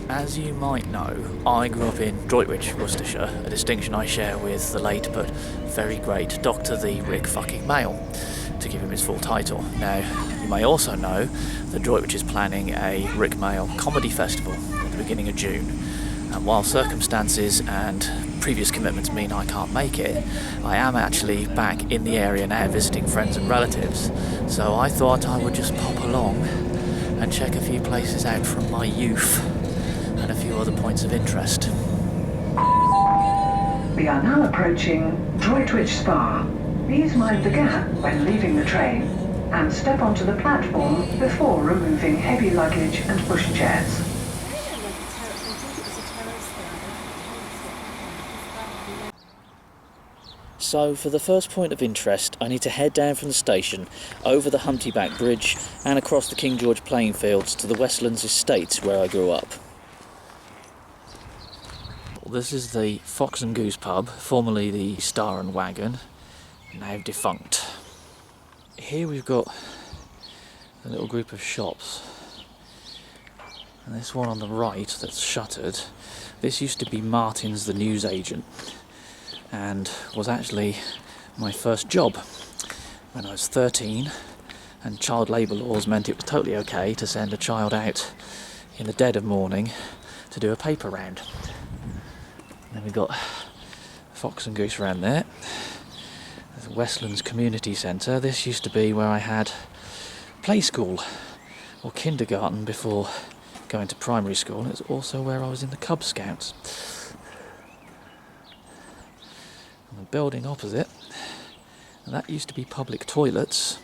As you might know, I grew up in Droit-Rik, Worcestershire, a distinction I share with the late but very great Dr. the Rik fucking Mayall, to give him his full title. Now, you may also know that Droit-Rik is planning a Rik Mayall comedy festival at the beginning of June, and while circumstances and previous commitments mean I can't make it, I am actually back in the area now visiting friends and relatives, so I thought I would just pop along and check a few places out from my youth and a few other points of interest. We are now approaching Droit-Rik Spa. Please mind the gap when leaving the train and step onto the platform before removing heavy luggage and pushchairs. So for the first point of interest, I need to head down from the station, over the Humpty Back Bridge and across the King George playing fields to the Westlands Estate where I grew up. This is the Fox and Goose pub, formerly the Star and Wagon, now defunct. Here we've got a little group of shops, and this one on the right that's shuttered, this used to be Martin's the newsagent, and was actually my first job when I was 13, and child labour laws meant it was totally okay to send a child out in the dead of morning to do a paper round. Then we've got Fox and Goose around there. There's the Westlands Community Centre. This used to be where I had play school or kindergarten before going to primary school. It's also where I was in the Cub Scouts. And the building opposite, and that used to be public toilets,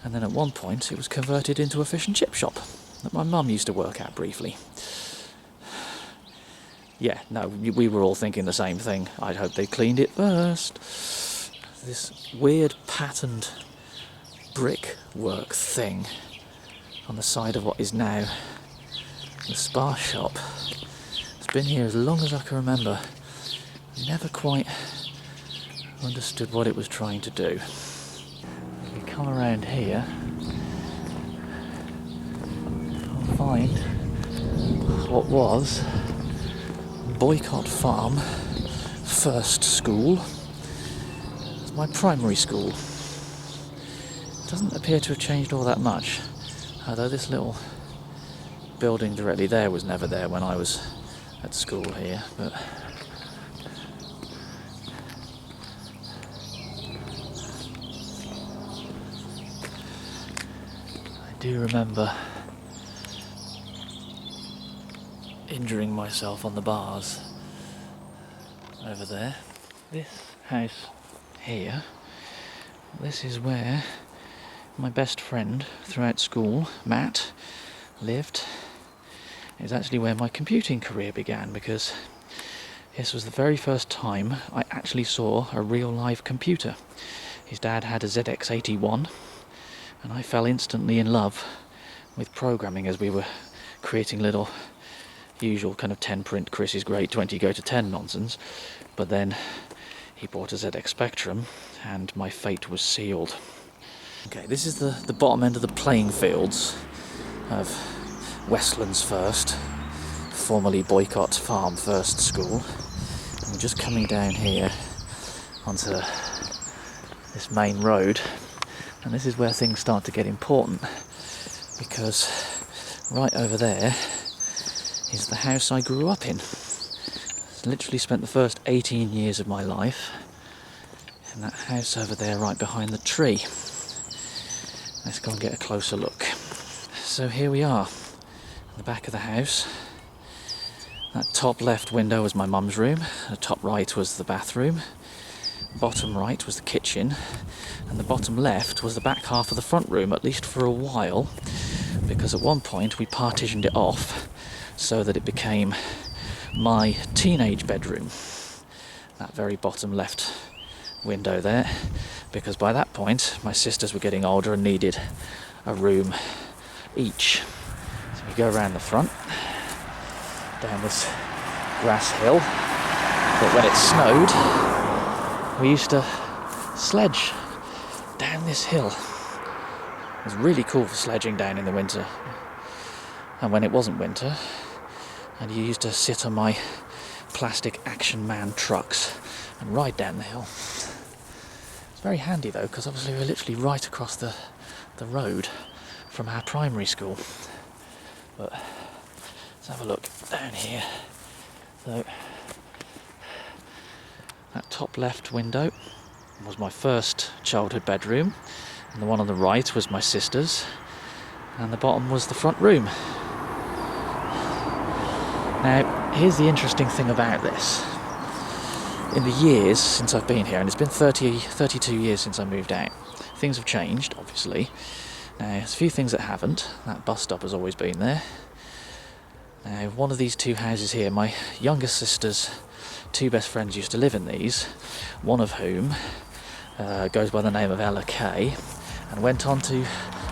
and then at one point it was converted into a fish and chip shop that my mum used to work at briefly. Yeah, no, we were all thinking the same thing. I'd hope they cleaned it first. This weird patterned brickwork thing on the side of what is now the spa shop. It's been here as long as I can remember. Never quite understood what it was trying to do. If we come around here, I'll find what was Boycott Farm First School. It's my primary school. It doesn't appear to have changed all that much, although this little building directly there was never there when I was at school here, but I do remember injuring myself on the bars over there. This house here, this is where my best friend throughout school, Matt, lived. It's actually where my computing career began, because this was the very first time I actually saw a real live computer. His dad had a ZX81, and I fell instantly in love with programming as we were creating little usual kind of 10 print Chris is great 20 go to 10 nonsense, but then he bought a ZX Spectrum and my fate was sealed. Okay, this is the bottom end of the playing fields of Westlands First, formerly Boycott Farm First School, and we're just coming down here onto this main road, and this is where things start to get important, because right over there is the house I grew up in. I literally spent the first 18 years of my life in that house over there right behind the tree. Let's go and get a closer look. So here we are, in the back of the house. That top left window was my mum's room, the top right was the bathroom, bottom right was the kitchen, and the bottom left was the back half of the front room, at least for a while, because at one point we partitioned it off so that it became my teenage bedroom, that very bottom left window there, because by that point my sisters were getting older and needed a room each. So we go around the front, down this grass hill, but when it snowed we used to sledge down this hill. It was really cool for sledging down in the winter, and when it wasn't winter and you used to sit on my plastic Action Man trucks and ride down the hill. It's very handy though, because obviously we're literally right across the road from our primary school. But let's have a look down here. So that top left window was my first childhood bedroom, and the one on the right was my sister's, and the bottom was the front room. Now, here's the interesting thing about this. In the years since I've been here, and it's been 32 years since I moved out, things have changed, obviously. Now, there's a few things that haven't. That bus stop has always been there. Now, one of these two houses here, my youngest sister's two best friends used to live in these, one of whom goes by the name of Ella Kay, and went on to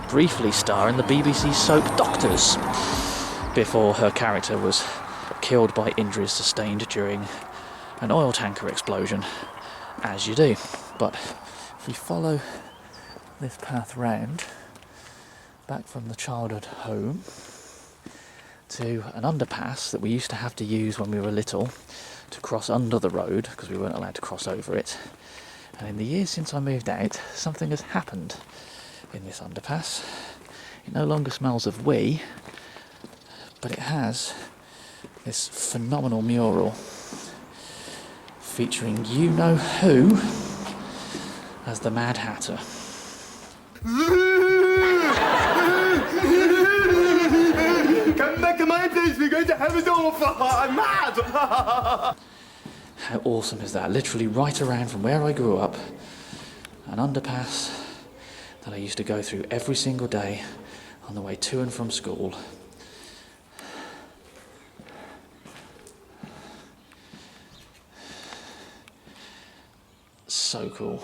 briefly star in the BBC soap Doctors, before her character was killed by injuries sustained during an oil tanker explosion, as you do. But if we follow this path round, back from the childhood home to an underpass that we used to have to use when we were little to cross under the road, because we weren't allowed to cross over it. And in the years since I moved out, something has happened in this underpass. It no longer smells of wee, but it has this phenomenal mural featuring you-know-who as the Mad Hatter. Come back to my place, we're going to have it all for I'm mad! How awesome is that? Literally right around from where I grew up, an underpass that I used to go through every single day on the way to and from school. So cool.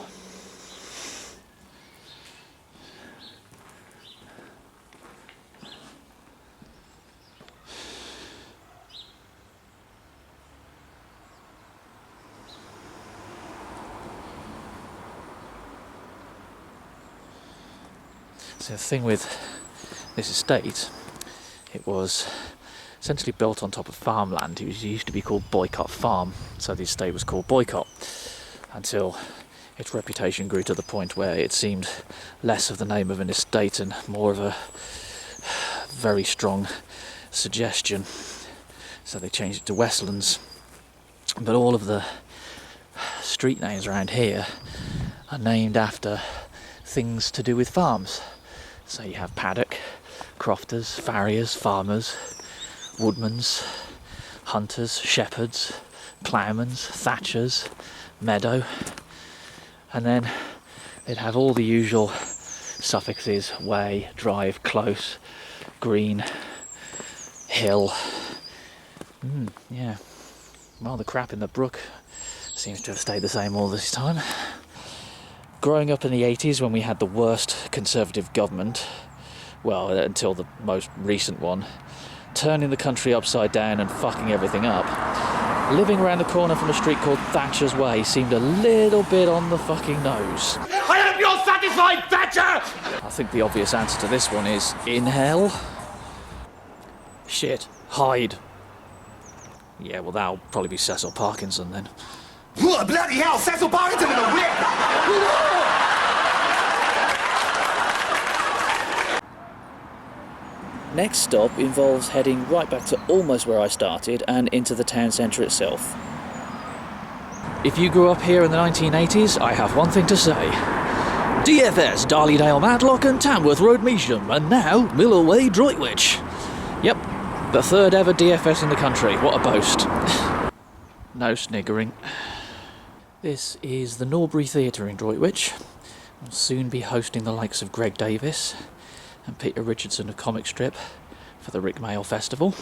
So the thing with this estate, it was essentially built on top of farmland. It used to be called Boycott Farm, so the estate was called Boycott, until its reputation grew to the point where it seemed less of the name of an estate and more of a very strong suggestion. So they changed it to Westlands. But all of the street names around here are named after things to do with farms. So you have Paddock, Crofters, Farriers, Farmers, Woodmans, Hunters, Shepherds, Ploughmen, Thatchers, Meadow, and then they'd have all the usual suffixes: way, drive, close, green, hill. Yeah. Well, the crap in the brook seems to have stayed the same all this time. Growing up in the 80s, when we had the worst Conservative government, well, until the most recent one, turning the country upside down and fucking everything up, living around the corner from a street called Thatcher's Way seemed a little bit on the fucking nose. I hope you're satisfied, Thatcher! I think the obvious answer to this one is inhale. Shit, hide. Yeah, well, that'll probably be Cecil Parkinson then. Bloody hell, Cecil Parkinson in the whip! Next stop involves heading right back to almost where I started and into the town centre itself. If you grew up here in the 1980s, I have one thing to say. DFS, Darlydale, Matlock and Tamworth Road, Measham, and now Mill Way, Droit-Rik. Yep, the third ever DFS in the country. What a boast. No sniggering. This is the Norbury Theatre in Droit-Rik. We'll soon be hosting the likes of Greg Davis and Peter Richardson of Comic Strip for the Rick Mayall Festival.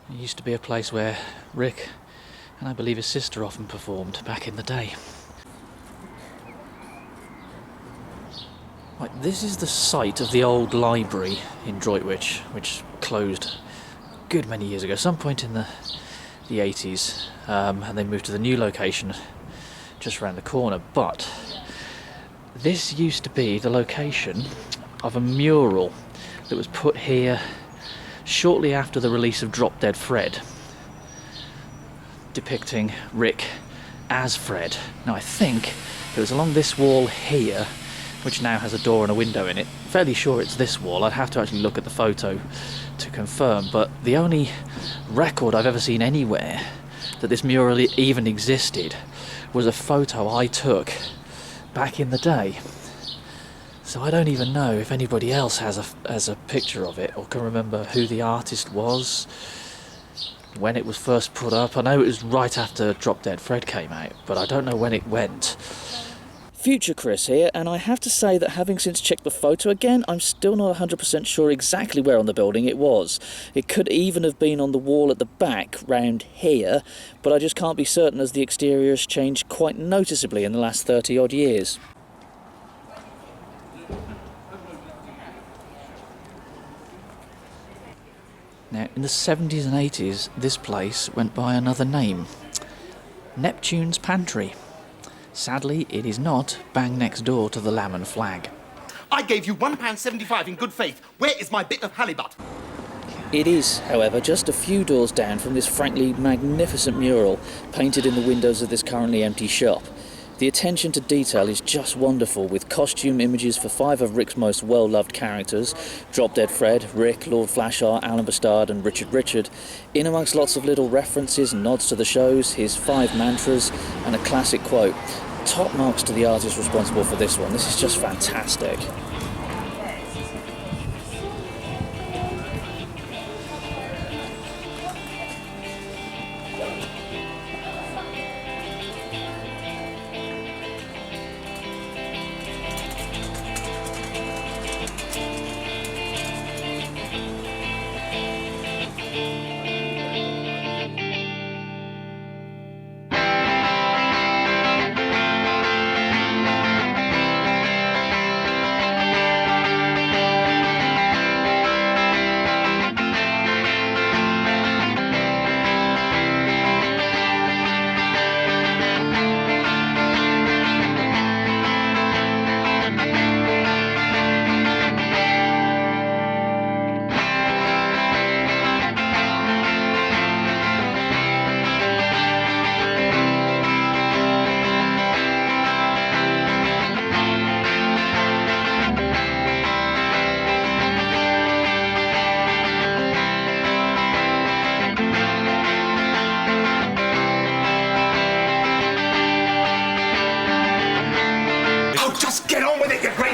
It used to be a place where Rick and I believe his sister often performed back in the day. Right, this is the site of the old library in Droit-Rik, which closed a good many years ago, some point in the 80s, and they moved to the new location just around the corner. But this used to be the location of a mural that was put here shortly after the release of Drop Dead Fred, depicting Rick as Fred. Now I think it was along this wall here, which now has a door and a window in it. Fairly sure it's this wall. I'd have to actually look at the photo to confirm, but the only record I've ever seen anywhere that this mural even existed was a photo I took back in the day. So I don't even know if anybody else has a picture of it or can remember who the artist was, when it was first put up. I know it was right after Drop Dead Fred came out, but I don't know when it went. Future Chris here, and I have to say that having since checked the photo again, I'm still not 100% sure exactly where on the building it was. It could even have been on the wall at the back, round here, but I just can't be certain as the exterior has changed quite noticeably in the last 30 odd years. Now, in the 70s and 80s, this place went by another name, Neptune's Pantry. Sadly, it is not bang next door to the Lamb and Flag. I gave you £1.75 in good faith. Where is my bit of halibut? It is, however, just a few doors down from this frankly magnificent mural painted in the windows of this currently empty shop. The attention to detail is just wonderful, with costume images for 5 of Rick's most well-loved characters, Drop Dead Fred, Rick, Lord Flashheart, Alan Bastard and Richard, in amongst lots of little references and nods to the shows, his 5 mantras and a classic quote. Top marks to the artist responsible for this one. This is just fantastic. Get on with it, you great